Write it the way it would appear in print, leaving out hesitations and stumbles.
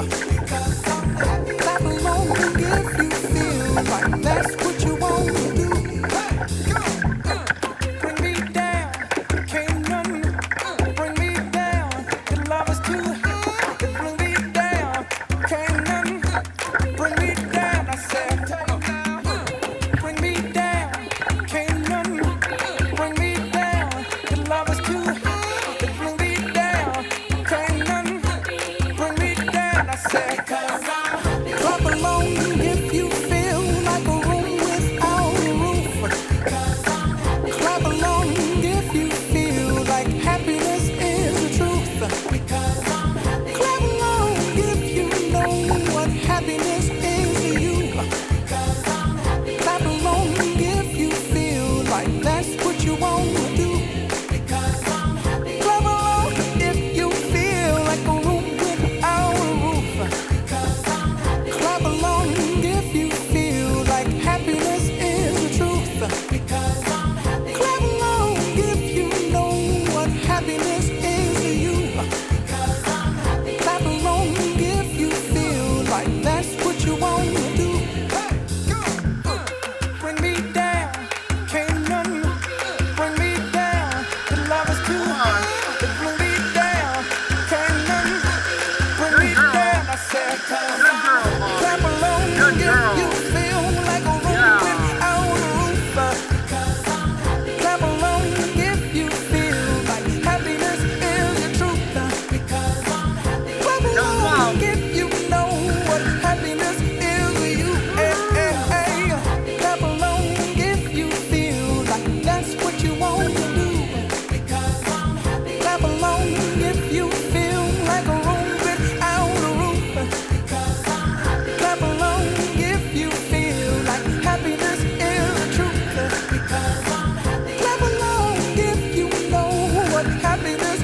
Because I'm happy. Clap along if you feel like that's what you want to do. Hey, come on. Bring me down. Can't none bring me down. Your love is too high. Bring me down. Can't none bring me down. I said, bring me down. Can't none bring me down. Your love is too high. Bring me down. Can't none bring me down. I said, clap along if you feel like a room without a roof. Clap along if you feel like happiness is the truth. Clap along if you know what happiness is to you. Clap along if you feel like that's what you want to do. Clap along if you feel like a room without a roof. Clap along if you feel like happiness is the truth. Clap along if you know what happiness is to you. Clap along if you feel like that's what you want to do. Bring me down, can't none bring me down. The love is too high. Bring me down, can't none bring me down. I said, clap along if you feel like a room without a roof. Clap along if you feel like happiness is the truth. Clap along if you know what happiness is to you. Clap along if you feel like that's what you want to do. Clap along if you feel like a room without a roof. Clap along if you feel like happiness is the truth. Clap along if you know what happiness